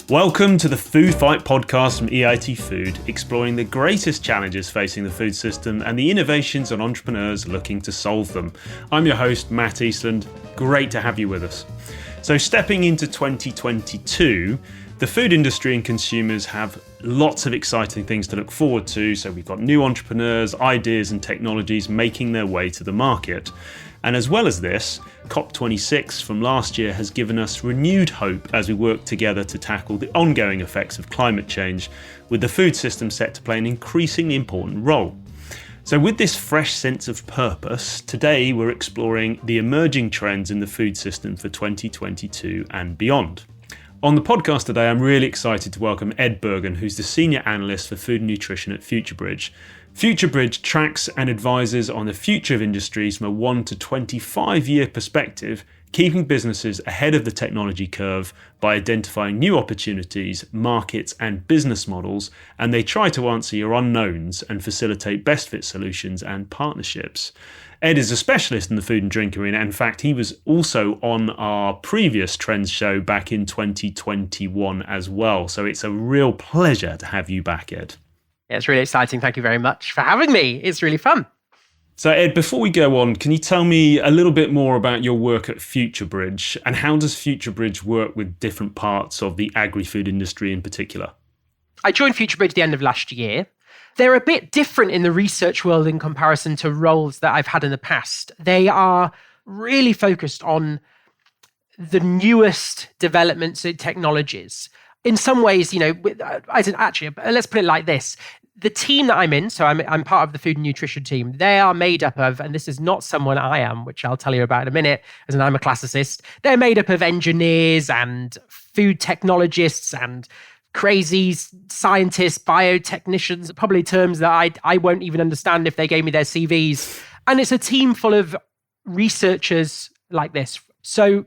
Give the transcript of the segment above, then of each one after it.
Welcome to the Food Fight podcast from EIT Food, exploring the greatest challenges facing the food system and the innovations and entrepreneurs looking to solve them. I'm your host, Matt Eastland. Great to have you with us. So stepping into 2022, the food industry and consumers have lots of exciting things to look forward to. So we've got new entrepreneurs, ideas and technologies making their way to the market. And as well as this, COP26 from last year has given us renewed hope as we work together to tackle the ongoing effects of climate change, with the food system set to play an increasingly important role. So with this fresh sense of purpose, today we're exploring the emerging trends in the food system for 2022 and beyond. On the podcast today, I'm really excited to welcome Ed Bergen, who's the Senior Analyst for Food and Nutrition at FutureBridge. FutureBridge tracks and advises on the future of industries from a 1 to 25 year perspective, keeping businesses ahead of the technology curve by identifying new opportunities, markets and business models, and they try to answer your unknowns and facilitate best fit solutions and partnerships. Ed is a specialist in the food and drink arena. In fact, he was also on our previous Trends show back in 2021 as well. So it's a real pleasure to have you back, Ed. Yeah, it's really exciting. Thank you very much for having me. It's really fun. So Ed, before we go on, can you tell me a little bit more about your work at FutureBridge and how does FutureBridge work with different parts of the agri-food industry in particular? I joined FutureBridge at the end of last year. They're a bit different in the research world in comparison to roles that I've had in the past. They are really focused on the newest developments in technologies. In some ways, actually, let's put it like this. The team that I'm in, so I'm part of the food and nutrition team, they are made up of, and this is not someone I am, which I'll tell you about in a minute, as I'm a classicist. They're made up of engineers and food technologists and crazy scientists, biotechnicians, probably terms that I won't even understand if they gave me their CVs. And it's a team full of researchers like this. So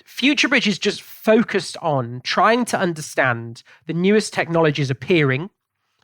FutureBridge is just focused on trying to understand the newest technologies appearing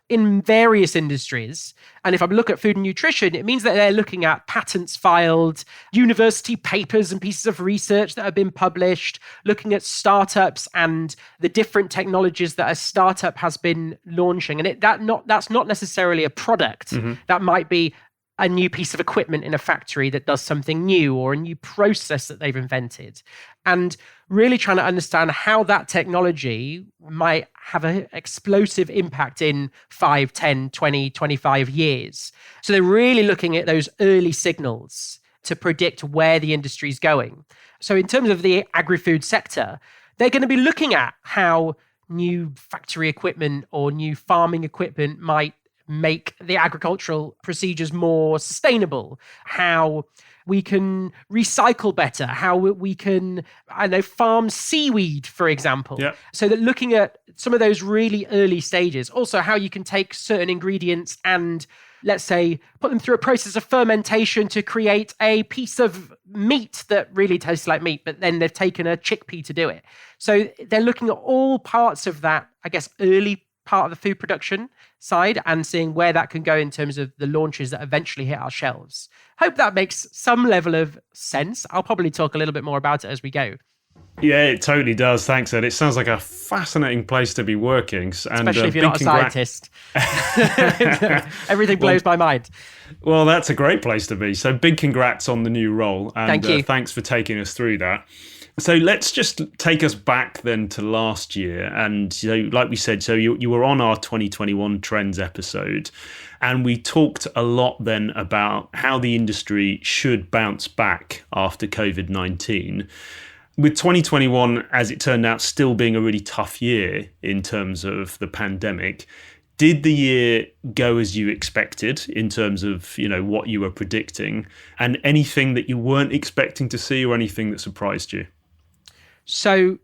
in various industries. And if I look at food and nutrition, it means that they're looking at patents filed, university papers and pieces of research that have been published, looking at startups and the different technologies that a startup has been launching. And that's not necessarily a product. Mm-hmm. That might be a new piece of equipment in a factory that does something new or a new process that they've invented. And really trying to understand how that technology might have an explosive impact in 5, 10, 20, 25 years. So they're really looking at those early signals to predict where the industry is going. So in terms of the agri-food sector, they're going to be looking at how new factory equipment or new farming equipment might make the agricultural procedures more sustainable, how we can recycle better, how we can, farm seaweed, for example. Yep. So that looking at some of those really early stages, also how you can take certain ingredients and, let's say, put them through a process of fermentation to create a piece of meat that really tastes like meat, but then they've taken a chickpea to do it. So they're looking at all parts of that, early part of the food production side and seeing where that can go in terms of the launches that eventually hit our shelves. Hope that makes some level of sense. I'll probably talk a little bit more about it as we go. Yeah, it totally does. Thanks, Ed. It sounds like a fascinating place to be working. And, especially if you're not a scientist. Everything blows my mind. Well, that's a great place to be. So big congrats on the new role. And thank you. Thanks for taking us through that. So let's just take us back then to last year. And like we said, so you were on our 2021 Trends episode, and we talked a lot then about how the industry should bounce back after COVID-19. With 2021, as it turned out, still being a really tough year in terms of the pandemic, did the year go as you expected in terms of, what you were predicting, and anything that you weren't expecting to see or anything that surprised you? So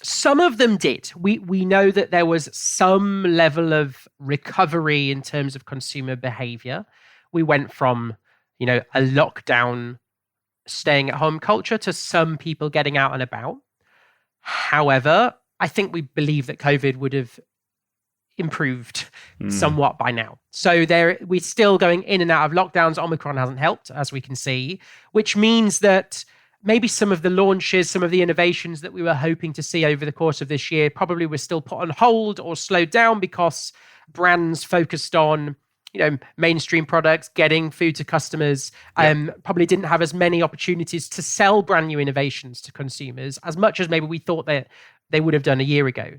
some of them did. We know that there was some level of recovery in terms of consumer behavior. We went from, a lockdown, staying at home culture to some people getting out and about. However, I think we believe that COVID would have improved somewhat by now. So we're still going in and out of lockdowns. Omicron hasn't helped, as we can see, which means that maybe some of the launches, some of the innovations that we were hoping to see over the course of this year probably were still put on hold or slowed down because brands focused on mainstream products, getting food to customers, probably didn't have as many opportunities to sell brand new innovations to consumers as much as maybe we thought that they would have done a year ago.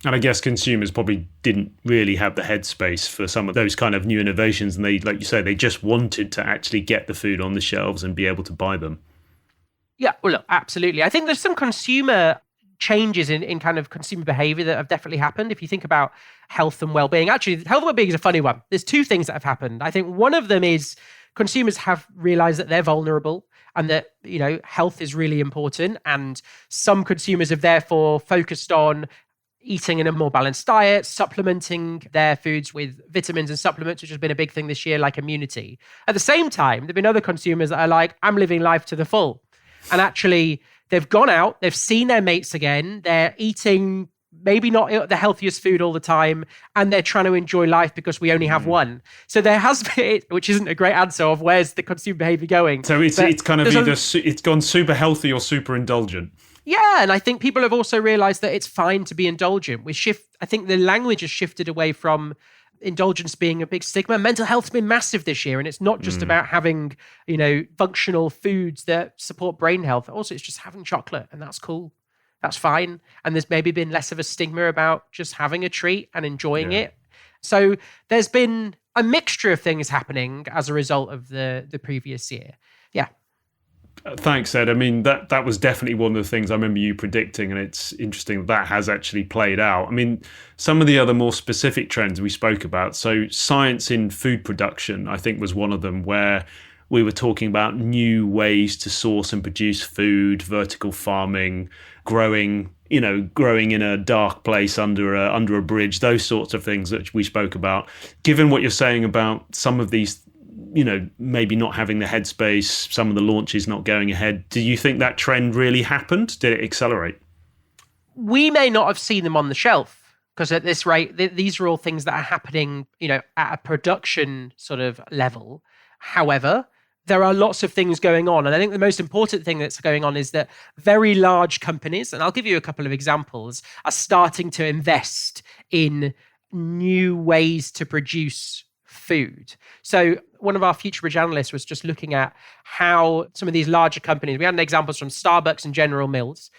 And I guess consumers probably didn't really have the headspace for some of those kind of new innovations. And they, like you say, they just wanted to actually get the food on the shelves and be able to buy them. Yeah, well, look, absolutely. I think there's some consumer changes in kind of consumer behavior that have definitely happened. If you think about health and well-being, actually, health and well-being is a funny one. There's two things that have happened. I think one of them is consumers have realized that they're vulnerable and that, health is really important. And some consumers have therefore focused on eating in a more balanced diet, supplementing their foods with vitamins and supplements, which has been a big thing this year, like immunity. At the same time, there have been other consumers that are like, I'm living life to the full. And actually, they've gone out, they've seen their mates again, they're eating maybe not the healthiest food all the time, and they're trying to enjoy life because we only have one. So there has been, which isn't a great answer of where's the consumer behavior going. So it's kind of either it's gone super healthy or super indulgent. Yeah, and I think people have also realized that it's fine to be indulgent. I think the language has shifted away from indulgence being a big stigma. Mental health's been massive this year, and it's not just about having, functional foods that support brain health. Also, it's just having chocolate, and that's cool. That's fine. And there's maybe been less of a stigma about just having a treat and enjoying it. So there's been a mixture of things happening as a result of the previous year. Yeah. Thanks, Ed. I mean, that was definitely one of the things I remember you predicting, and it's interesting that has actually played out. I mean, some of the other more specific trends we spoke about, so science in food production, I think, was one of them, where we were talking about new ways to source and produce food, vertical farming, growing in a dark place under a bridge, those sorts of things that we spoke about. Given what you're saying about some of these, maybe not having the headspace, some of the launches not going ahead, do you think that trend really happened? Did it accelerate? We may not have seen them on the shelf because at this rate, these are all things that are happening, at a production sort of level. However, there are lots of things going on. And I think the most important thing that's going on is that very large companies, and I'll give you a couple of examples, are starting to invest in new ways to produce food. So one of our FutureBridge analysts was just looking at how some of these larger companies, we had examples from Starbucks and General Mills,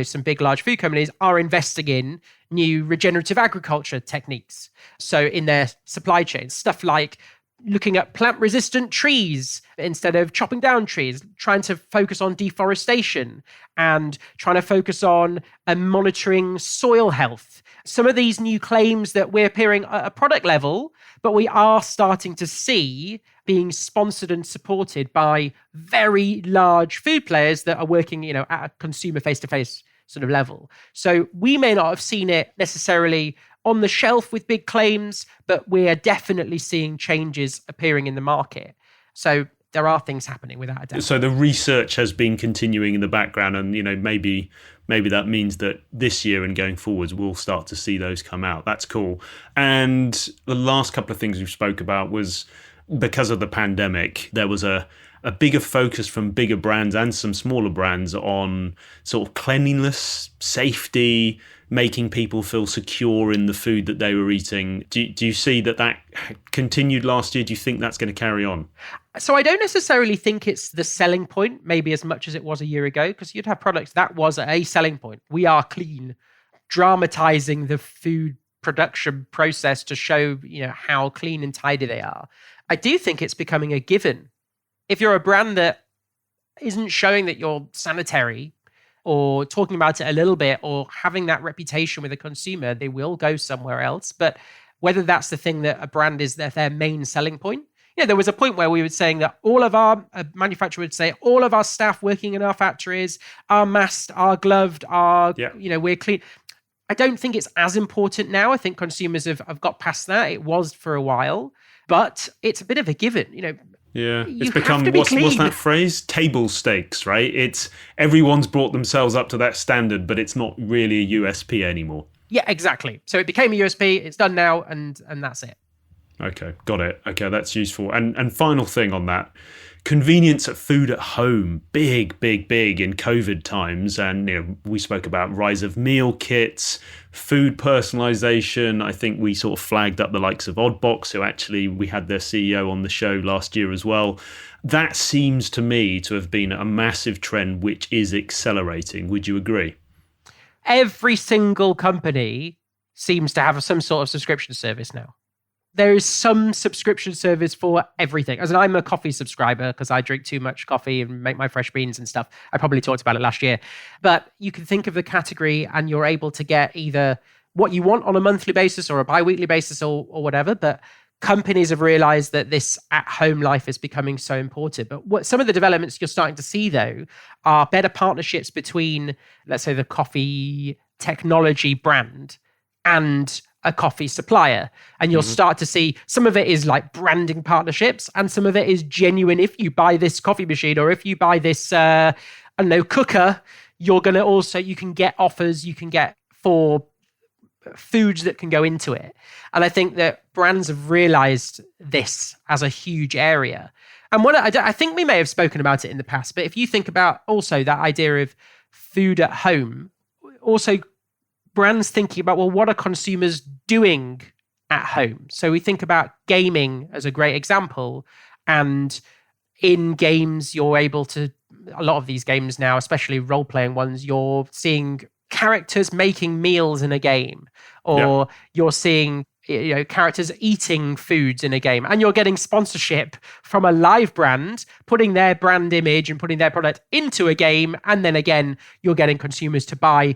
some big, large food companies are investing in new regenerative agriculture techniques. So in their supply chain, stuff like looking at plant-resistant trees instead of chopping down trees, trying to focus on deforestation and trying to focus on monitoring soil health. Some of these new claims that we're hearing at a product level, but we are starting to see being sponsored and supported by very large food players that are working, at a consumer face-to-face sort of level. So we may not have seen it necessarily on the shelf with big claims, but we are definitely seeing changes appearing in the market. So there are things happening without a doubt. So the research has been continuing in the background, and maybe that means that this year and going forwards we'll start to see those come out. That's cool. And the last couple of things we spoke about was because of the pandemic, there was a bigger focus from bigger brands and some smaller brands on sort of cleanliness, safety, making people feel secure in the food that they were eating. Do you see that continued last year? Do you think that's going to carry on? So I don't necessarily think it's the selling point, maybe as much as it was a year ago, because you'd have products that was a selling point. We are clean, dramatizing the food production process to show, how clean and tidy they are. I do think it's becoming a given. If you're a brand that isn't showing that you're sanitary or talking about it a little bit or having that reputation with a consumer, they will go somewhere else. But whether that's the thing that a brand is their main selling point, there was a point where we were saying that all of our manufacturer would say all of our staff working in our factories are masked, are gloved, we're clean. I don't think it's as important now. I think consumers have got past that. It was for a while, but it's a bit of a given, Yeah, it's become, what's that phrase? Table stakes, right? It's everyone's brought themselves up to that standard, but it's not really a USP anymore. Yeah, exactly. So it became a USP, it's done now, and that's it. Okay, got it. Okay, that's useful. And final thing on that, convenience at food at home, big in COVID times. And we spoke about rise of meal kits, food personalization. I think we sort of flagged up the likes of Oddbox, who actually we had their CEO on the show last year as well. That seems to me to have been a massive trend which is accelerating. Would you agree? Every single company seems to have some sort of subscription service now. There is some subscription service for everything. As in, I'm a coffee subscriber because I drink too much coffee and make my fresh beans and stuff. I probably talked about it last year. But you can think of the category and you're able to get either what you want on a monthly basis or a bi-weekly basis or whatever. But companies have realized that this at-home life is becoming so important. But what some of the developments you're starting to see, though, are better partnerships between, let's say, the coffee technology brand and a coffee supplier. And you'll start to see some of it is like branding partnerships and some of it is genuine. If you buy this coffee machine or if you buy this, cooker, you're going to also, you can get offers, you can get for foods that can go into it. And I think that brands have realized this as a huge area. And I think we may have spoken about it in the past, but if you think about also that idea of food at home, also brands thinking about, well, what are consumers doing at home? So we think about gaming as a great example. And in games, you're able to, a lot of these games now, especially role-playing ones, you're seeing characters making meals in a game, or you're seeing characters eating foods in a game, and you're getting sponsorship from a live brand putting their brand image and putting their product into a game, and then again you're getting consumers to buy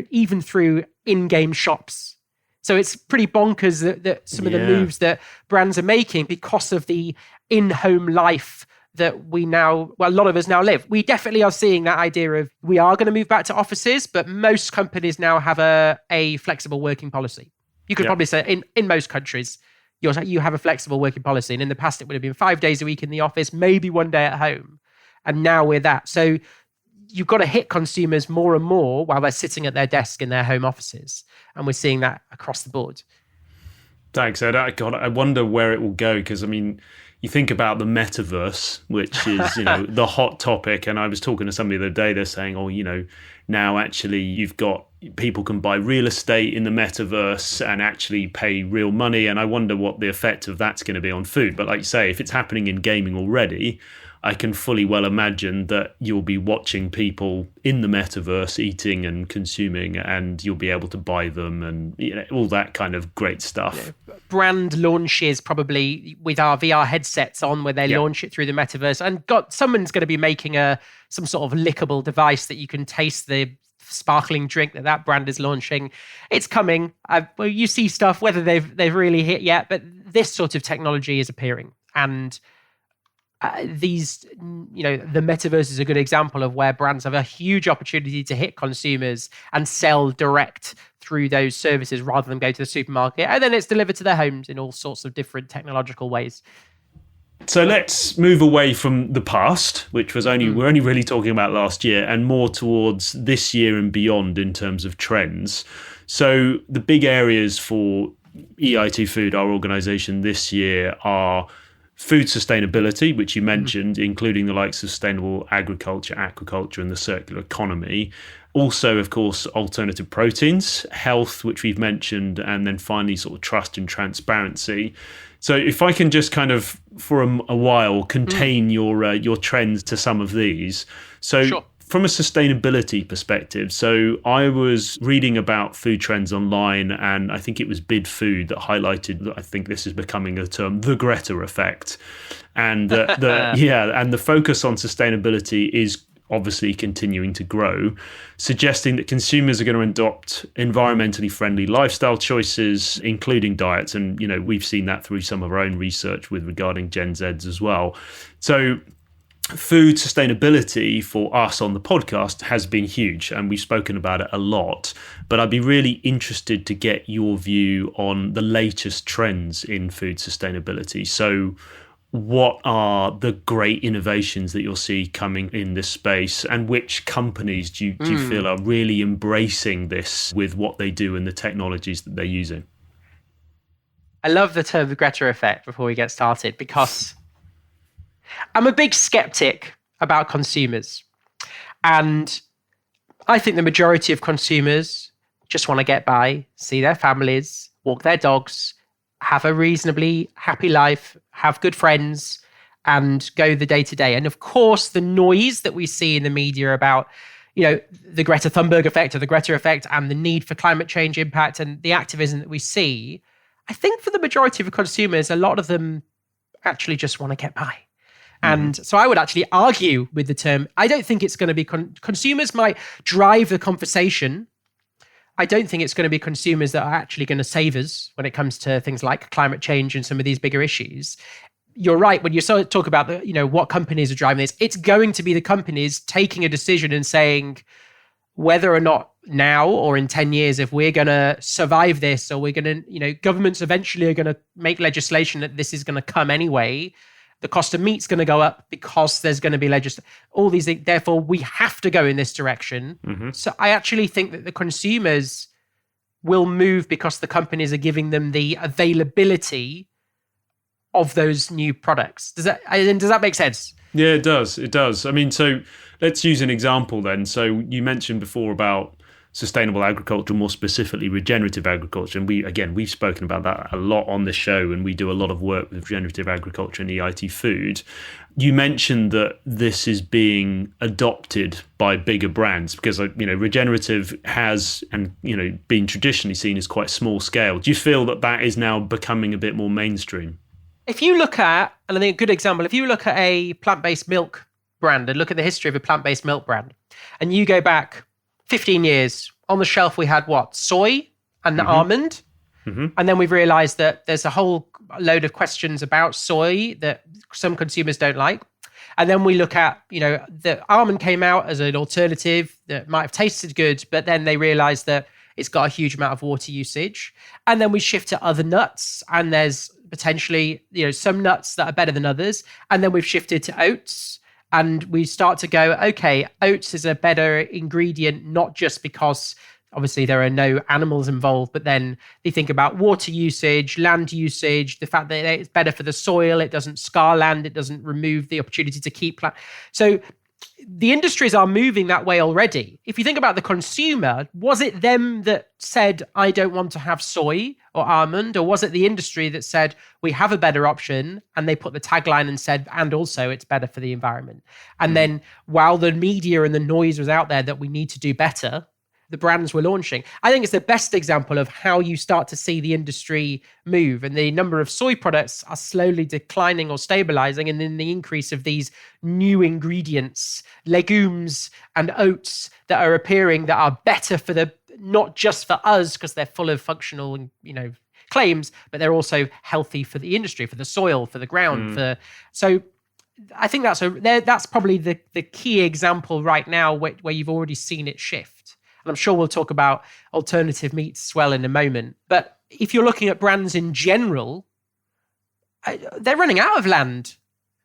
even through in-game shops. So it's pretty bonkers that some of the moves that brands are making because of the in-home life that a lot of us now live. We definitely are seeing that idea of we are going to move back to offices, but most companies now have a flexible working policy. You could probably say in most countries, you have a flexible working policy. And in the past, it would have been 5 days a week in the office, maybe 1 day at home. And now we're that. So you've got to hit consumers more and more while they're sitting at their desk in their home offices. And we're seeing that across the board. Thanks, Ed. I wonder where it will go, because, you think about the metaverse, which is, the hot topic. And I was talking to somebody the other day, they're saying, now actually you've got people can buy real estate in the metaverse and actually pay real money. And I wonder what the effect of that's going to be on food. But like you say, if it's happening in gaming already, I can fully well imagine that you'll be watching people in the metaverse eating and consuming, and you'll be able to buy them and all that kind of great stuff. Brand launches probably with our VR headsets on, where they launch it through the metaverse, and someone's going to be making some sort of lickable device that you can taste the sparkling drink that brand is launching. It's coming. You see stuff, whether they've really hit yet, but this sort of technology is appearing. And the metaverse is a good example of where brands have a huge opportunity to hit consumers and sell direct through those services rather than go to the supermarket, and then it's delivered to their homes in all sorts of different technological ways. So let's move away from the past, which was we're only really talking about last year, and more towards this year and beyond in terms of trends. So the big areas for EIT Food, our organization this year, are food sustainability, which you mentioned, including the likes of sustainable agriculture, aquaculture, and the circular economy. Also, of course, alternative proteins, health, which we've mentioned, and then finally sort of trust and transparency. So if I can just kind of, for a while, contain your trends to some of these. So sure. From a sustainability perspective, so I was reading about food trends online, and I think it was Bid Food that highlighted, I think this is becoming a term, the Greta effect. And the focus on sustainability is obviously continuing to grow, suggesting that consumers are going to adopt environmentally friendly lifestyle choices, including diets. And, we've seen that through some of our own research regarding Gen Zs as well. So food sustainability for us on the podcast has been huge, and we've spoken about it a lot, but I'd be really interested to get your view on the latest trends in food sustainability. So what are the great innovations that you'll see coming in this space, and which companies do you feel are really embracing this with what they do and the technologies that they're using? I love the term the Greta effect before we get started, because I'm a big skeptic about consumers. And I think the majority of consumers just want to get by, see their families, walk their dogs, have a reasonably happy life, have good friends, and go the day to day. And of course, the noise that we see in the media about, the Greta Thunberg effect or the Greta effect and the need for climate change impact and the activism that we see, I think for the majority of consumers, a lot of them actually just want to get by. And so I would actually argue with the term. I don't think it's going to be consumers might drive the conversation. I don't think it's going to be consumers that are actually going to save us when it comes to things like climate change and some of these bigger issues. You're right. When you talk about what companies are driving this, it's going to be the companies taking a decision and saying whether or not now or in 10 years, if we're going to survive this, or we're going to, governments eventually are going to make legislation that this is going to come anyway. The cost of meat's going to go up because there's going to be all these things. Therefore, we have to go in this direction. So I actually think that the consumers will move because the companies are giving them the availability of those new products. Does that make sense? Yeah, it does. It does. I mean, so let's use an example then. So you mentioned before about sustainable agriculture, more specifically regenerative agriculture. And we've spoken about that a lot on the show, and we do a lot of work with regenerative agriculture and EIT food. You mentioned that this is being adopted by bigger brands because, regenerative has been traditionally seen as quite small scale. Do you feel that is now becoming a bit more mainstream? If you look at, and I think a good example, if you look at a plant-based milk brand and look at the history of a plant-based milk brand, and you go back 15 years, on the shelf we had soy and almond. And then we've realized that there's a whole load of questions about soy that some consumers don't like. And then we look at, the almond came out as an alternative that might have tasted good, but then they realized that it's got a huge amount of water usage. And then we shift to other nuts, and there's potentially, some nuts that are better than others. And then we've shifted to oats. And we start to go, okay, oats is a better ingredient, not just because obviously there are no animals involved, but then they think about water usage, land usage, the fact that it's better for the soil, it doesn't scar land, it doesn't remove the opportunity to keep plant. So the industries are moving that way already. If you think about the consumer, was it them that said, I don't want to have soy or almond, or was it the industry that said, we have a better option, and they put the tagline and said, and also it's better for the environment? And then while the media and the noise was out there that we need to do better, the brands were launching. I think it's the best example of how you start to see the industry move, and the number of soy products are slowly declining or stabilizing. And then the increase of these new ingredients, legumes and oats that are appearing that are better for not just for us because they're full of functional, claims, but they're also healthy for the industry, for the soil, for the ground, so I think that's probably the key example right now where you've already seen it shift. And I'm sure we'll talk about alternative meats as well in a moment. But if you're looking at brands in general, they're running out of land.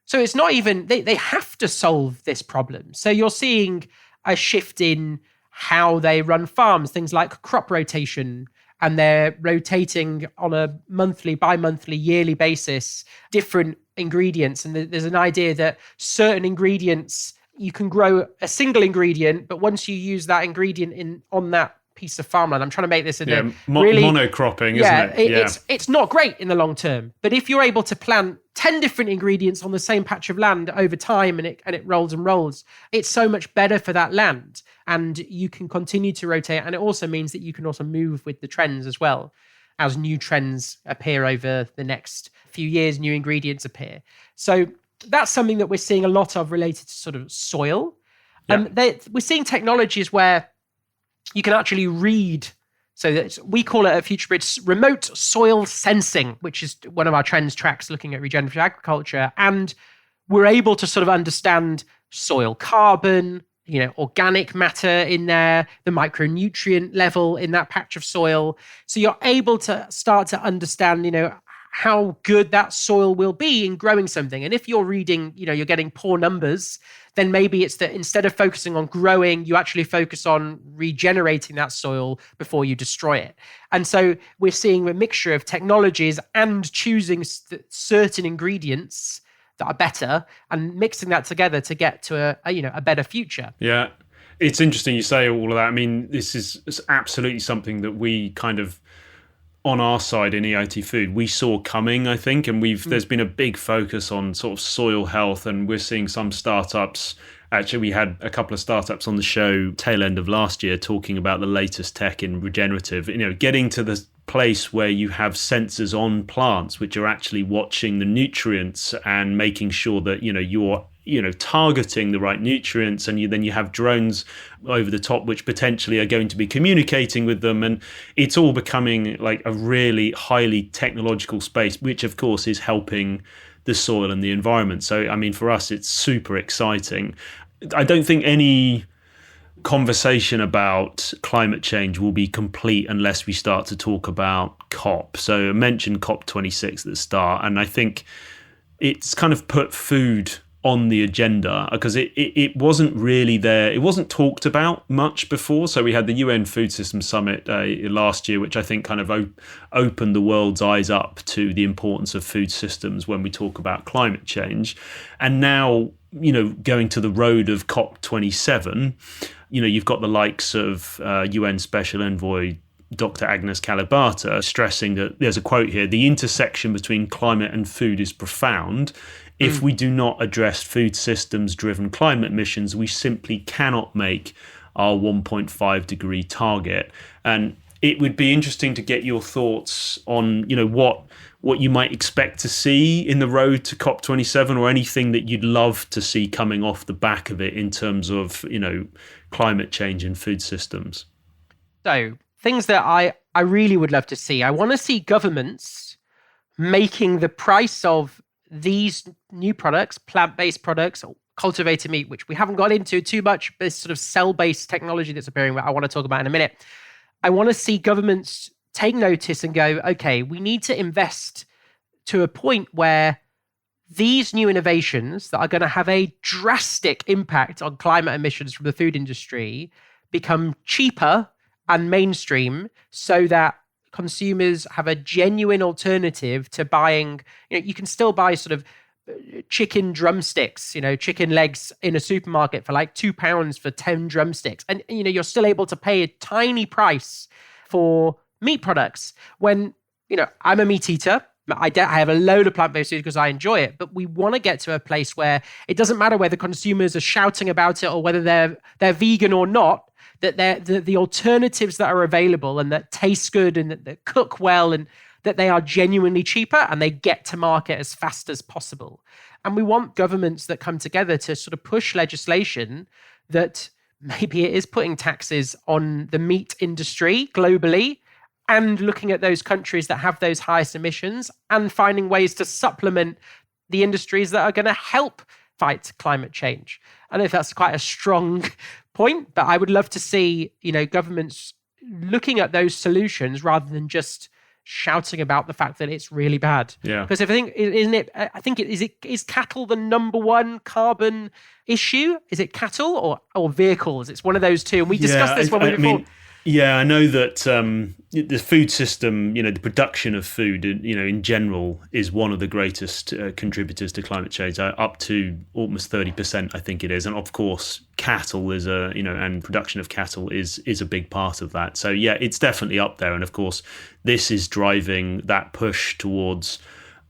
So it's not even, they have to solve this problem. So you're seeing a shift in how they run farms, things like crop rotation, and they're rotating on a monthly, bi-monthly, yearly basis, different ingredients. And there's an idea that certain ingredients, you can grow a single ingredient, but once you use that ingredient on that piece of farmland, I'm trying to make this really monocropping, isn't it? It's not great in the long term. But if you're able to plant 10 different ingredients on the same patch of land over time, and it rolls and rolls, it's so much better for that land. And you can continue to rotate. And it also means that you can also move with the trends as well. As new trends appear over the next few years, new ingredients appear. So that's something that we're seeing a lot of related to sort of soil. We're seeing technologies where you can actually read. So that we call it at FutureBridge remote soil sensing, which is one of our trends tracks looking at regenerative agriculture. And we're able to sort of understand soil carbon, organic matter in there, the micronutrient level in that patch of soil. So you're able to start to understand, how good that soil will be in growing something. And if you're reading, you're getting poor numbers, then maybe it's that instead of focusing on growing, you actually focus on regenerating that soil before you destroy it. And so we're seeing a mixture of technologies and choosing certain ingredients that are better and mixing that together to get to a better future. Yeah. It's interesting you say all of that. I mean, this is absolutely something that we kind of, on our side in EIT Food, we saw coming, I think, and there's been a big focus on sort of soil health, and we're seeing some startups. Actually, we had a couple of startups on the show tail end of last year talking about the latest tech in regenerative, getting to the place where you have sensors on plants which are actually watching the nutrients and making sure that you're targeting the right nutrients, and then you have drones over the top which potentially are going to be communicating with them, and it's all becoming like a really highly technological space, which of course is helping the soil and the environment. So I mean, for us it's super exciting. I don't think any conversation about climate change will be complete unless we start to talk about COP. So I mentioned COP26 at the start, and I think it's kind of put food on the agenda because it wasn't really there. It wasn't talked about much before. So we had the UN Food Systems Summit last year, which I think kind of opened the world's eyes up to the importance of food systems when we talk about climate change. And now, going to the road of COP27, you've got the likes of UN Special Envoy Dr. Agnes Kalibata stressing that there's a quote here: the intersection between climate and food is profound. If we do not address food systems driven climate emissions, we simply cannot make our 1.5 degree target. And it would be interesting to get your thoughts on, what you might expect to see in the road to COP27, or anything that you'd love to see coming off the back of it in terms of, climate change in food systems. So things that I really would love to see. I want to see governments making the price of these new products, plant-based products, cultivated meat, which we haven't got into too much, but this sort of cell-based technology that's appearing, that I want to talk about in a minute. I want to see governments take notice and go, okay, we need to invest to a point where these new innovations that are going to have a drastic impact on climate emissions from the food industry become cheaper and mainstream, so that consumers have a genuine alternative to buying. You can still buy sort of chicken drumsticks, chicken legs in a supermarket for like £2 for 10 drumsticks. And, you're still able to pay a tiny price for meat products when, I'm a meat eater. I have a load of plant-based food because I enjoy it, but we want to get to a place where it doesn't matter whether consumers are shouting about it or whether they're vegan or not, that the alternatives that are available and that taste good and that cook well and that they are genuinely cheaper and they get to market as fast as possible. And we want governments that come together to sort of push legislation that maybe it is putting taxes on the meat industry globally and looking at those countries that have those highest emissions and finding ways to supplement the industries that are going to help fight climate change. I don't know if that's quite a strong point, but I would love to see, governments looking at those solutions rather than just shouting about the fact that it's really bad. Yeah. Because is cattle the number one carbon issue? Is it cattle or vehicles? It's one of those two. And we discussed this when we before. Yeah, I know that the food system, the production of food, in general, is one of the greatest contributors to climate change, up to almost 30%, I think it is. And of course, cattle is and production of cattle is a big part of that. So yeah, it's definitely up there. And of course, this is driving that push towards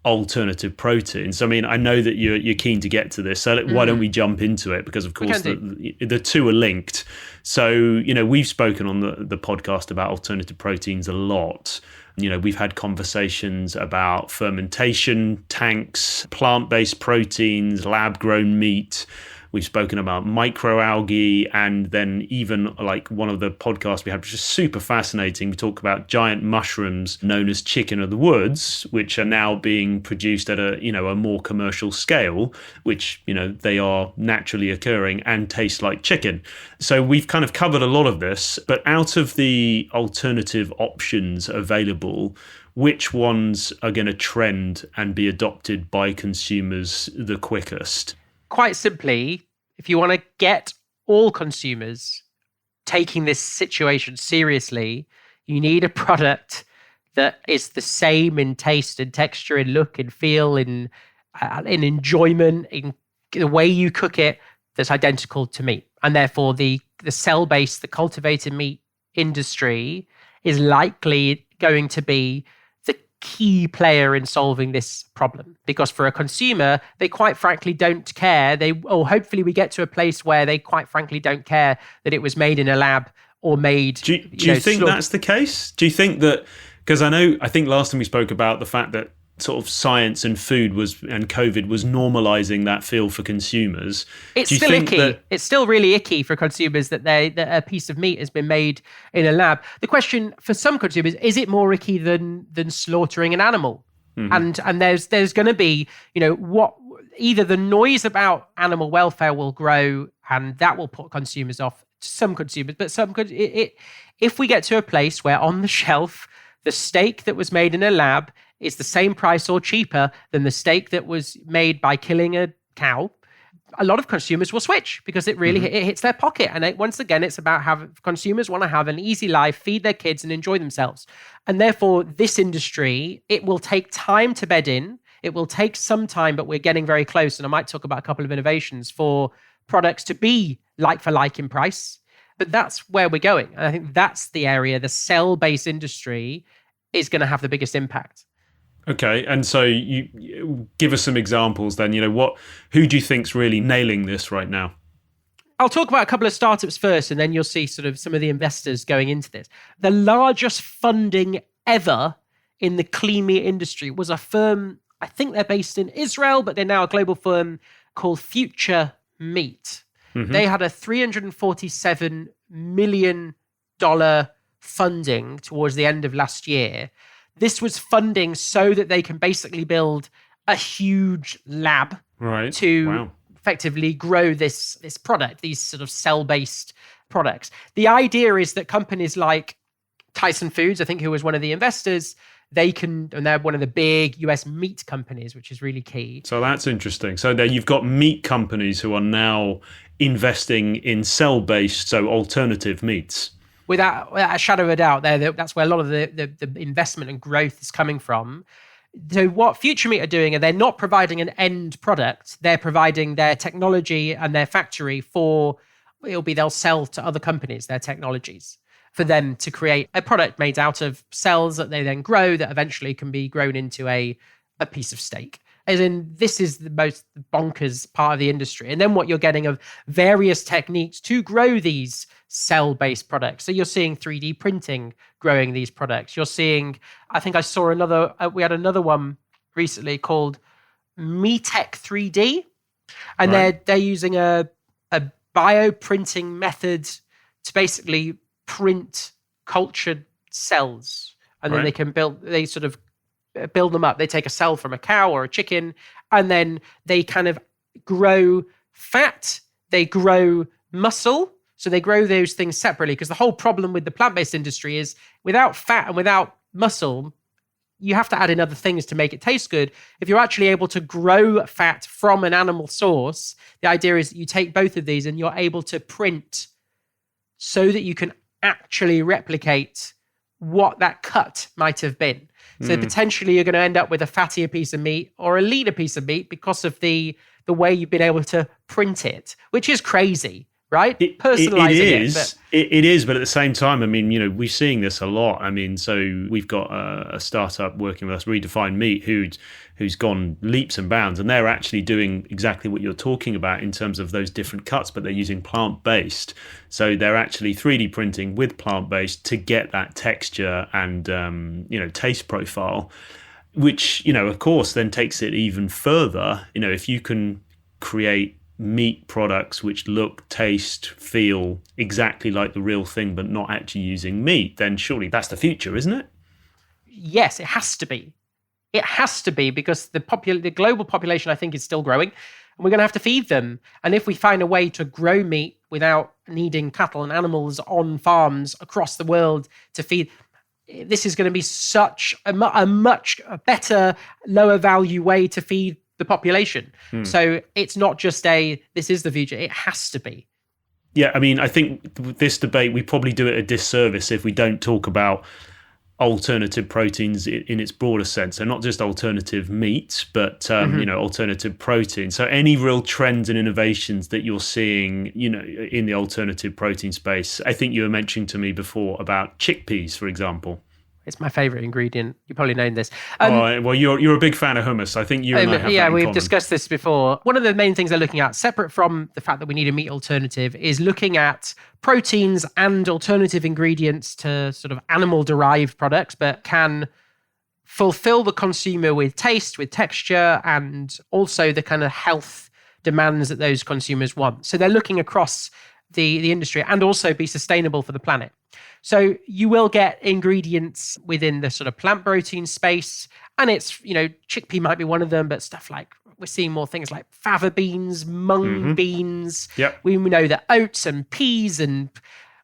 alternative proteins. I mean, I know that you're keen to get to this, so why don't we jump into it? Because of course the two are linked. So we've spoken on the podcast about alternative proteins a lot. We've had conversations about fermentation tanks, plant-based proteins, lab-grown meat. We've spoken about microalgae, and then even like one of the podcasts we had, which is super fascinating. We talk about giant mushrooms known as chicken of the woods, which are now being produced at a more commercial scale, which, they are naturally occurring and taste like chicken. So we've kind of covered a lot of this, but out of the alternative options available, which ones are going to trend and be adopted by consumers the quickest? Quite simply, if you want to get all consumers taking this situation seriously, you need a product that is the same in taste and texture and look and feel and in enjoyment, in the way you cook it, that's identical to meat. And therefore, the cell-based, the cultivated meat industry is likely going to be the key player in solving this problem. Because for a consumer, they quite frankly don't care. Hopefully we get to a place where they quite frankly don't care that it was made in a lab or made. Do you think that's the case? Do you think that, because I think last time we spoke about the fact that sort of science and food and COVID was normalizing that feel for consumers. It's still icky. It's still really icky for consumers that a piece of meat has been made in a lab. The question for some consumers, is it more icky than slaughtering an animal? Mm-hmm. And there's going to be, either the noise about animal welfare will grow and that will put consumers off, some consumers, but if we get to a place where on the shelf, the steak that was made in a lab is the same price or cheaper than the steak that was made by killing a cow, a lot of consumers will switch because it really it hits their pocket. And once again, it's about consumers want to have an easy life, feed their kids and enjoy themselves. And therefore, this industry, it will take time to bed in. It will take some time, but we're getting very close. And I might talk about a couple of innovations for products to be like for like in price. But that's where we're going. And I think that's the area, the cell-based industry is going to have the biggest impact. Okay, and so you give us some examples then. Who do you think's really nailing this right now? I'll talk about a couple of startups first, and then you'll see sort of some of the investors going into this. The largest funding ever in the clean meat industry was a firm, I think they're based in Israel, but they're now a global firm called FutureBridge. Mm-hmm. They had a $347 million funding towards the end of last year. This was funding so that they can basically build a huge lab to effectively grow this product, these sort of cell-based products. The idea is that companies like Tyson Foods, I think, who was one of the investors, and they're one of the big US meat companies, which is really key. So that's interesting. So there you've got meat companies who are now investing in cell-based, so alternative meats. Without a shadow of a doubt, that's where a lot of the investment and growth is coming from. So what FutureMeat are doing, they're not providing an end product. They're providing their technology and their factory they'll sell to other companies their technologies for them to create a product made out of cells that they then grow that eventually can be grown into a piece of steak. As in, this is the most bonkers part of the industry. And then what you're getting of various techniques to grow these cell-based products. So you're seeing 3D printing growing these products. You're seeing, I think I saw we had another one recently called MeTech 3D. And they're using a bioprinting method to basically print cultured cells. And then they sort of build them up. They take a cell from a cow or a chicken, and then they kind of grow fat, they grow muscle. So they grow those things separately, because the whole problem with the plant-based industry is without fat and without muscle, you have to add in other things to make it taste good. If you're actually able to grow fat from an animal source, the idea is that you take both of these and you're able to print so that you can actually replicate what that cut might have been. So potentially you're going to end up with a fattier piece of meat or a leaner piece of meat because of the way you've been able to print it, which is crazy, right? Personalizing it is, but at the same time, I mean, we're seeing this a lot. I mean, so we've got a startup working with us, Redefine Meat, who's gone leaps and bounds, and they're actually doing exactly what you're talking about in terms of those different cuts, but they're using plant-based. So they're actually 3D printing with plant-based to get that texture and taste profile, which of course then takes it even further. If you can create meat products which look, taste, feel exactly like the real thing, but not actually using meat, then surely that's the future, isn't it? Yes, it has to be. It has to be, because the global population, I think, is still growing, and we're going to have to feed them. And if we find a way to grow meat without needing cattle and animals on farms across the world to feed, this is going to be such a much better, lower value way to feed the population. So it's not just this is the future. It has to be. Yeah, I mean, I think this debate, we probably do it a disservice if we don't talk about alternative proteins in its broader sense. So not just alternative meats, but alternative protein. So any real trends and innovations that you're seeing, in the alternative protein space. I think you were mentioning to me before about chickpeas, for example. It's my favorite ingredient. You probably know this. Well, you're a big fan of hummus. I think you and I have that in we've common. Discussed this before. One of the main things they're looking at, separate from the fact that we need a meat alternative, is looking at proteins and alternative ingredients to sort of animal-derived products, but can fulfill the consumer with taste, with texture, and also the kind of health demands that those consumers want. So they're looking across the industry and also be sustainable for the planet. So you will get ingredients within the sort of plant protein space, and it's, chickpea might be one of them, but stuff like, we're seeing more things like fava beans, mung beans. Yep. We know that oats and peas and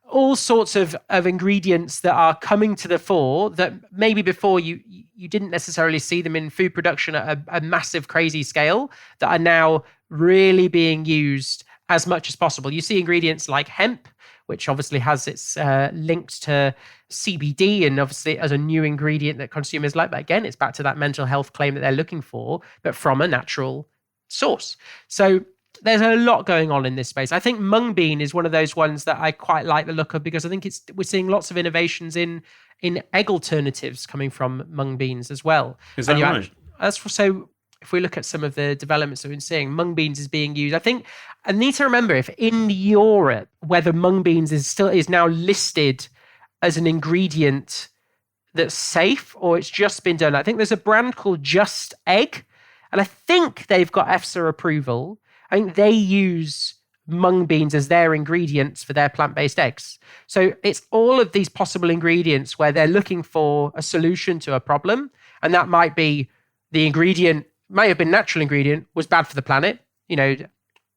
all sorts of ingredients that are coming to the fore that maybe before you didn't necessarily see them in food production at a massive, crazy scale, that are now really being used as much as possible. You see ingredients like hemp, which obviously has its linked to CBD, and obviously as a new ingredient that consumers like. But again, it's back to that mental health claim that they're looking for, but from a natural source. So there's a lot going on in this space. I think mung bean is one of those ones that I quite like the look of, because I think we're seeing lots of innovations in egg alternatives coming from mung beans as well. Is that right? So if we look at some of the developments that we've been seeing, mung beans is being used. I think I need to remember if in Europe, whether mung beans is now listed as an ingredient that's safe, or it's just been done. I think there's a brand called Just Egg, and I think they've got EFSA approval. I think they use mung beans as their ingredients for their plant-based eggs. So it's all of these possible ingredients where they're looking for a solution to a problem, and that might be the ingredient. May have been natural ingredient, was bad for the planet.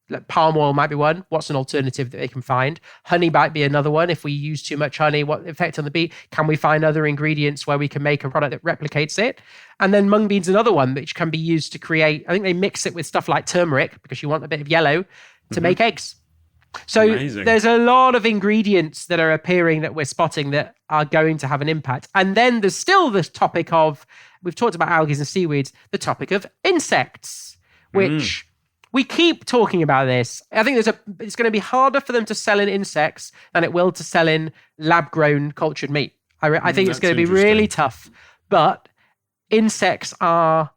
Like palm oil might be one. What's an alternative that they can find? Honey might be another one. If we use too much honey, what effect on the bee? Can we find other ingredients where we can make a product that replicates it? And then mung beans, another one, which can be used to create, I think they mix it with stuff like turmeric, because you want a bit of yellow, to make eggs. So Amazing. There's a lot of ingredients that are appearing that we're spotting that are going to have an impact. And then there's still this topic of, we've talked about algae and seaweeds, the topic of insects, which we keep talking about this. I think it's going to be harder for them to sell in insects than it will to sell in lab-grown cultured meat. I think it's going to be really tough. But insects are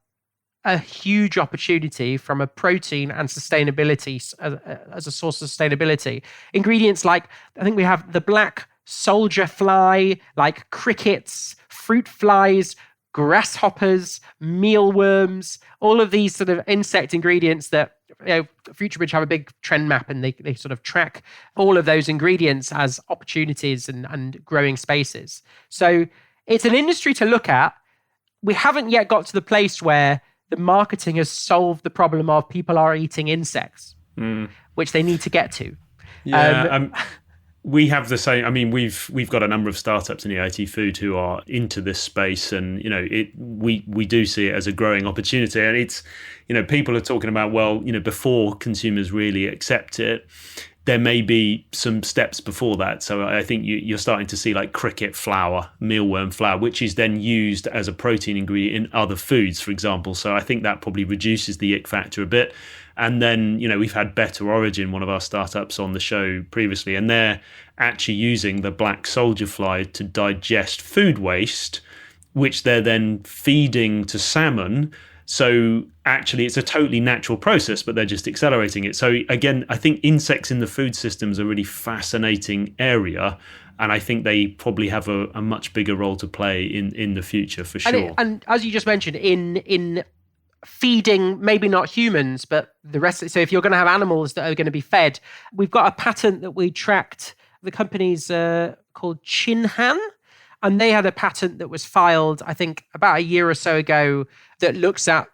a huge opportunity from a protein and sustainability as a source of sustainability. Ingredients like, I think we have the black soldier fly, like crickets, fruit flies, grasshoppers, mealworms, all of these sort of insect ingredients that, FutureBridge have a big trend map, and they sort of track all of those ingredients as opportunities and growing spaces. So it's an industry to look at. We haven't yet got to the place where the marketing has solved the problem of people are eating insects, which they need to get to. Yeah, we have the same. I mean, we've got a number of startups in EIT Food who are into this space, and we do see it as a growing opportunity. And it's, people are talking about, well, before consumers really accept it, there may be some steps before that. So I think you're starting to see like cricket flour, mealworm flour, which is then used as a protein ingredient in other foods, for example. So I think that probably reduces the ick factor a bit. And then, we've had Better Origin, one of our startups, on the show previously, and they're actually using the black soldier fly to digest food waste, which they're then feeding to salmon. So actually, it's a totally natural process, but they're just accelerating it. So again, I think insects in the food system is a really fascinating area, and I think they probably have a much bigger role to play in the future, for sure. And as you just mentioned, in feeding, maybe not humans, but the rest. So if you're going to have animals that are going to be fed, we've got a patent that we tracked. The company's called Chinhan, and they had a patent that was filed, I think, about a year or so ago, that looks at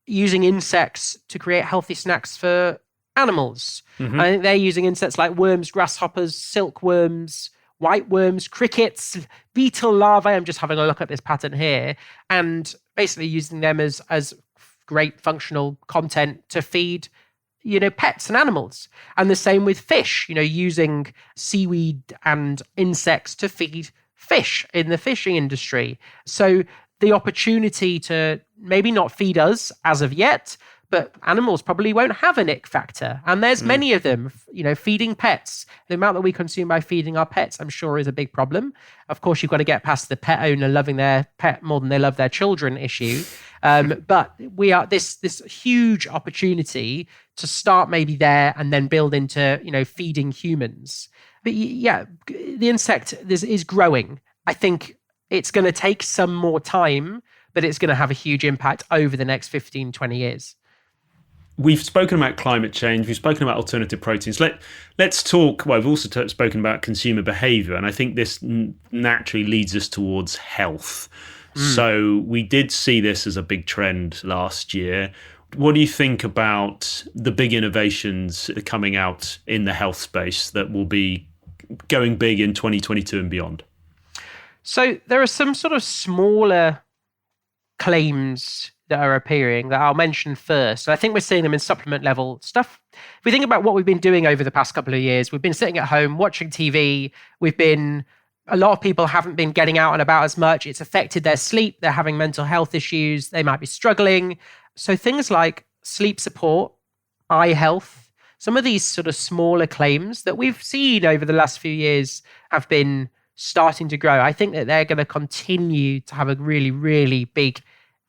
using insects to create healthy snacks for animals. I think they're using insects like worms, grasshoppers, silkworms, white worms, crickets, beetle larvae. I'm just having a look at this pattern here, and basically using them as great functional content to feed, pets and animals. And the same with fish, using seaweed and insects to feed fish in the fishing industry. So the opportunity to maybe not feed us as of yet, but animals probably won't have an ick factor. And there's many of them, feeding pets. The amount that we consume by feeding our pets, I'm sure, is a big problem. Of course, you've got to get past the pet owner loving their pet more than they love their children issue. But we are this huge opportunity to start maybe there and then build into, feeding humans. But yeah, the insect is growing. I think it's going to take some more time, but it's going to have a huge impact over the next 15, 20 years. We've spoken about climate change. We've spoken about alternative proteins. Let's talk. Well, we've also spoken about consumer behavior, and I think this naturally leads us towards health. So we did see this as a big trend last year. What do you think about the big innovations coming out in the health space that will be going big in 2022 and beyond? So there are some sort of smaller claims that are appearing that I'll mention first. So I think we're seeing them in supplement level stuff. If we think about what we've been doing over the past couple of years, we've been sitting at home watching TV. A lot of people haven't been getting out and about as much. It's affected their sleep. They're having mental health issues. They might be struggling. So things like sleep support, eye health, some of these sort of smaller claims that we've seen over the last few years have been starting to grow. I think that they're going to continue to have a really, really big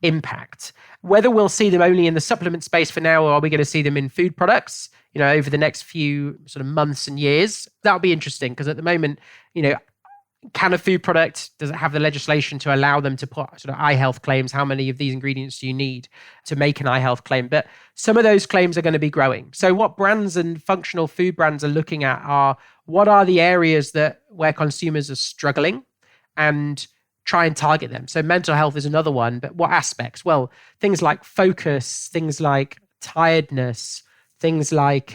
impact. Whether we'll see them only in the supplement space for now, or are we going to see them in food products, over the next few sort of months and years, that'll be interesting. Because at the moment, can a food product, does it have the legislation to allow them to put sort of eye health claims? How many of these ingredients do you need to make an eye health claim? But some of those claims are going to be growing. So what brands and functional food brands are looking at are, what are the areas where consumers are struggling, and try and target them. So mental health is another one, but what aspects? Well, things like focus, things like tiredness, things like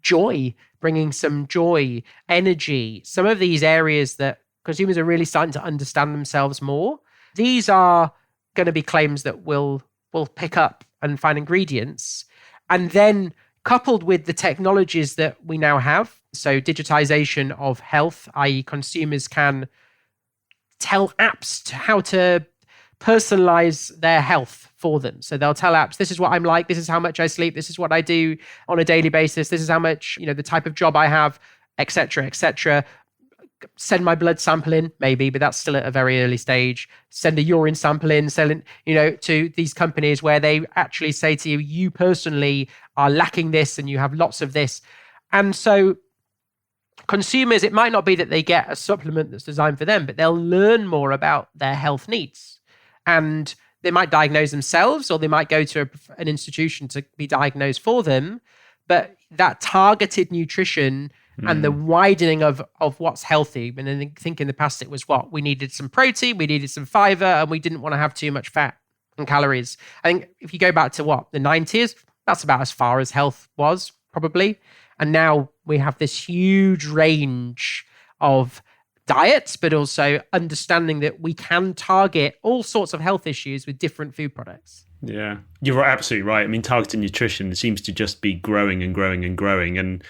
joy, bringing some joy, energy, some of these areas that consumers are really starting to understand themselves more. These are going to be claims that will pick up and find ingredients. And then coupled with the technologies that we now have, so digitization of health, i.e. consumers can tell apps how to personalize their health for them. So they'll tell apps, this is what I'm like, this is how much I sleep, this is what I do on a daily basis, this is how much, the type of job I have, etc., etc. Send my blood sample in, maybe, but that's still at a very early stage. Send a urine sample in, to these companies where they actually say to you, you personally are lacking this and you have lots of this. And so consumers, it might not be that they get a supplement that's designed for them, but they'll learn more about their health needs. And they might diagnose themselves, or they might go to an institution to be diagnosed for them. But that targeted nutrition and the widening of what's healthy. And I think in the past it was we needed some protein, we needed some fiber, and we didn't want to have too much fat and calories. I think if you go back to the 90s, that's about as far as health was, probably. And now we have this huge range of diets, but also understanding that we can target all sorts of health issues with different food products. Yeah, you're absolutely right. I mean, targeted nutrition seems to just be growing and growing and growing. And,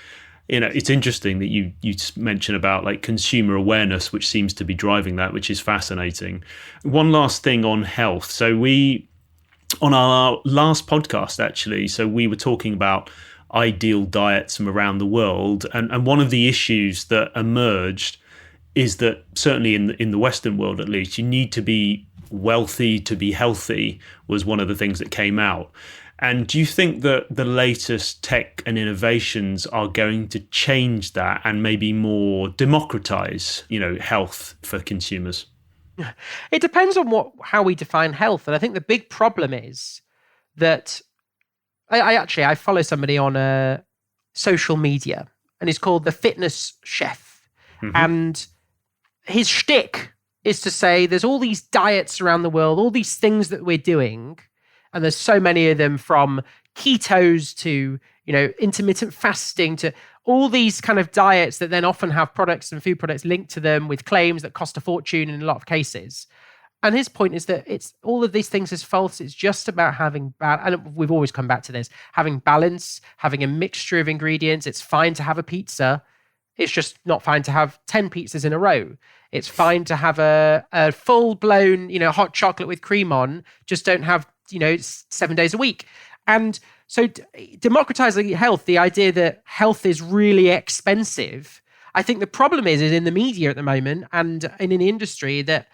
it's interesting that you mention about like consumer awareness, which seems to be driving that, which is fascinating. One last thing on health. So on our last podcast, actually, so we were talking about ideal diets from around the world. And one of the issues that emerged is that certainly in the Western world, at least, you need to be wealthy to be healthy was one of the things that came out. And do you think that the latest tech and innovations are going to change that and maybe more democratize, health for consumers? It depends on how we define health. And I think the big problem is that I follow somebody on social media, and he's called the Fitness Chef. Mm-hmm. And his shtick is to say there's all these diets around the world, all these things that we're doing, and there's so many of them, from ketos to intermittent fasting to all these kind of diets that then often have products and food products linked to them with claims that cost a fortune in a lot of cases. And his point is that it's all of these things is false. It's just about having, and we've always come back to this, having balance, having a mixture of ingredients. It's fine to have a pizza. It's just not fine to have 10 pizzas in a row. It's fine to have a full-blown, hot chocolate with cream on. Just don't have, 7 days a week. And so democratizing health, the idea that health is really expensive, I think the problem is in the media at the moment and in the industry that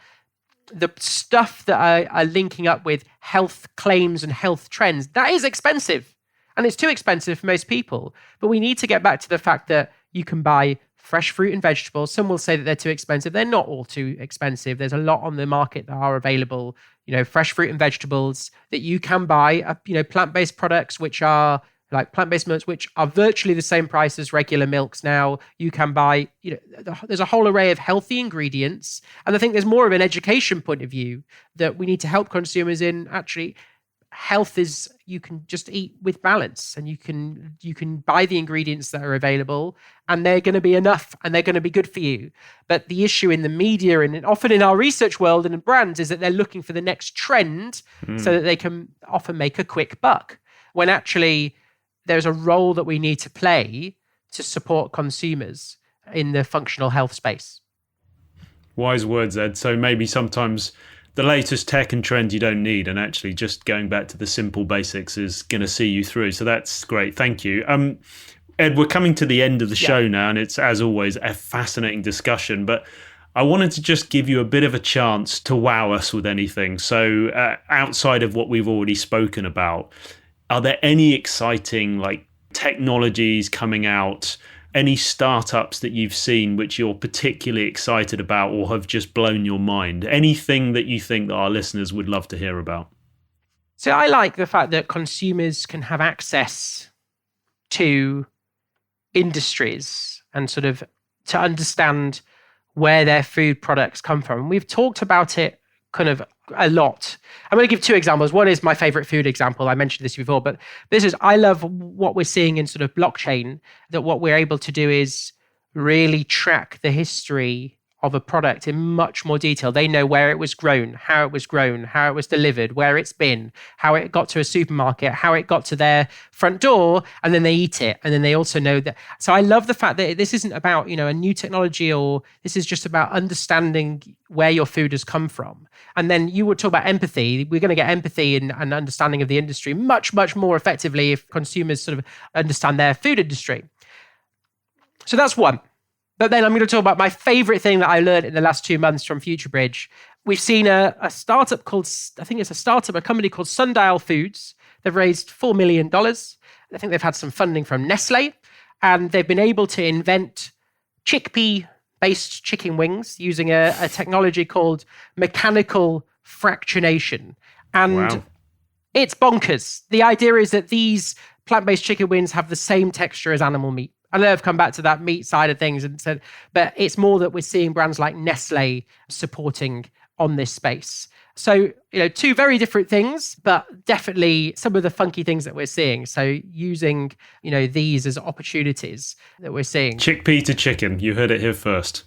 the stuff that are linking up with health claims and health trends, that is expensive. And it's too expensive for most people. But we need to get back to the fact that you can buy fresh fruit and vegetables. Some will say that they're too expensive. They're not all too expensive. There's a lot on the market that are available, fresh fruit and vegetables that you can buy, plant-based products, which are like plant-based milks, which are virtually the same price as regular milks now. You can buy, there's a whole array of healthy ingredients. And I think there's more of an education point of view that we need to help consumers in. Actually, health is, you can just eat with balance, and you can buy the ingredients that are available, and they're going to be enough and they're going to be good for you. But the issue in the media and often in our research world and in brands is that they're looking for the next trend so that they can often make a quick buck, when actually there's a role that we need to play to support consumers in the functional health space. Wise words, Ed. So maybe sometimes the latest tech and trend you don't need, and actually just going back to the simple basics is going to see you through. So that's great. Thank you. Ed, we're coming to the end of the show now, and it's, as always, a fascinating discussion. But I wanted to just give you a bit of a chance to wow us with anything. So outside of what we've already spoken about, are there any exciting technologies coming out, any startups that you've seen which you're particularly excited about or have just blown your mind? Anything that you think that our listeners would love to hear about? So I like the fact that consumers can have access to industries and sort of to understand where their food products come from. We've talked about it kind of a lot. I'm going to give two examples. One is my favorite food example. I mentioned this before, but I love what we're seeing in sort of blockchain, that what we're able to do is really track the history of a product in much more detail. They know where it was grown, how it was delivered, where it's been, how it got to a supermarket, how it got to their front door, and then they eat it. And then they also know that. So I love the fact that this isn't about, a new technology, or this is just about understanding where your food has come from. And then you would talk about empathy. We're going to get empathy and understanding of the industry much, much more effectively if consumers sort of understand their food industry. So that's one. But then I'm going to talk about my favorite thing that I learned in the last 2 months from FutureBridge. We've seen a startup called, a company called Sundial Foods. They've raised $4 million. I think they've had some funding from Nestle, and they've been able to invent chickpea-based chicken wings using a technology called mechanical fractionation. And It's bonkers. The idea is that these plant-based chicken wings have the same texture as animal meat. I know I've come back to that meat side of things and said, but it's more that we're seeing brands like Nestle supporting on this space. So, two very different things, but definitely some of the funky things that we're seeing. So using, these as opportunities that we're seeing. Chickpea to chicken. You heard it here first.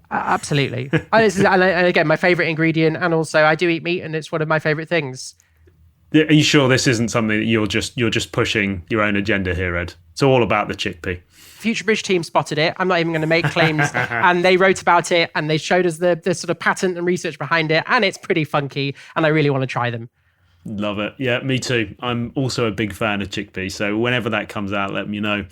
Absolutely. And again, my favorite ingredient. And also I do eat meat, and it's one of my favorite things. Are you sure this isn't something that you're just pushing your own agenda here, Ed? It's all about the chickpea. FutureBridge team spotted it. I'm not even going to make claims. And they wrote about it, and they showed us the sort of patent and research behind it. And it's pretty funky, and I really want to try them. Love it. Yeah, me too. I'm also a big fan of chickpea. So whenever that comes out, let me know.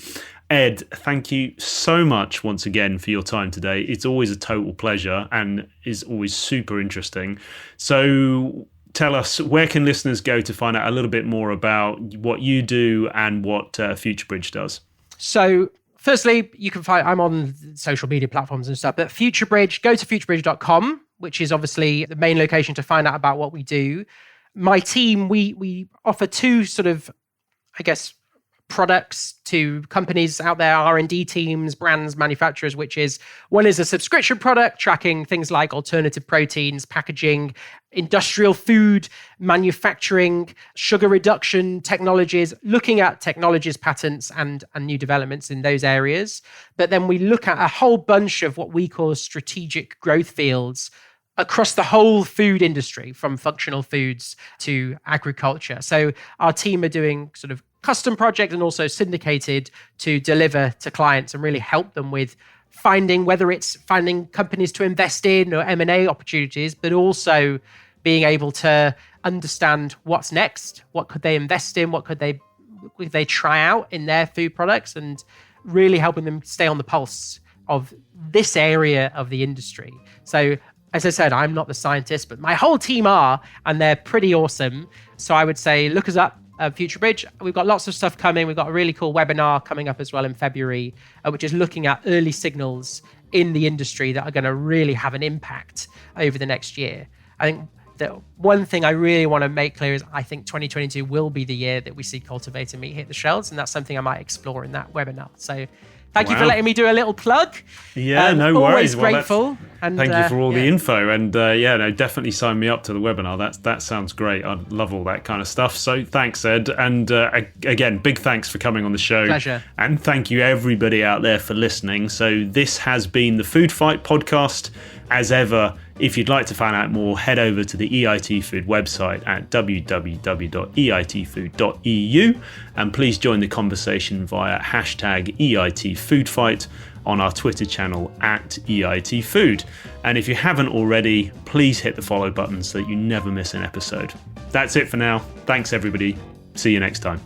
Ed, thank you so much once again for your time today. It's always a total pleasure and is always super interesting. So tell us, where can listeners go to find out a little bit more about what you do and what FutureBridge does? So firstly, you can find, I'm on social media platforms and stuff, but FutureBridge, go to futurebridge.com, which is obviously the main location to find out about what we do. My team, we offer two sort of, products to companies out there, R&D teams, brands, manufacturers, which is, one is a subscription product tracking things like alternative proteins, packaging, industrial food, manufacturing, sugar reduction technologies, looking at technologies, patents, and new developments in those areas. But then we look at a whole bunch of what we call strategic growth fields across the whole food industry, from functional foods to agriculture. So our team are doing sort of custom project and also syndicated to deliver to clients and really help them with finding, whether it's finding companies to invest in or M&A opportunities, but also being able to understand what's next, what could they invest in, what could they try out in their food products, and really helping them stay on the pulse of this area of the industry. So as I said, I'm not the scientist, but my whole team are, and they're pretty awesome. So I would say look us up at FutureBridge. We've got lots of stuff coming. We've got a really cool webinar coming up as well in February, which is looking at early signals in the industry that are going to really have an impact over the next year. I think the one thing I really want to make clear is I think 2022 will be the year that we see cultivated meat hit the shelves, and that's something I might explore in that webinar. So thank you for letting me do a little plug. Yeah, no worries. Always grateful. And thank you for all the info. And definitely sign me up to the webinar. That sounds great. I love all that kind of stuff. So thanks, Ed. And again, big thanks for coming on the show. Pleasure. And thank you everybody out there for listening. So this has been the Food Fight podcast. As ever, if you'd like to find out more, head over to the EIT Food website at www.eitfood.eu, and please join the conversation via hashtag EITFoodFight on our Twitter channel at EIT Food. And if you haven't already, please hit the follow button so that you never miss an episode. That's it for now. Thanks everybody. See you next time.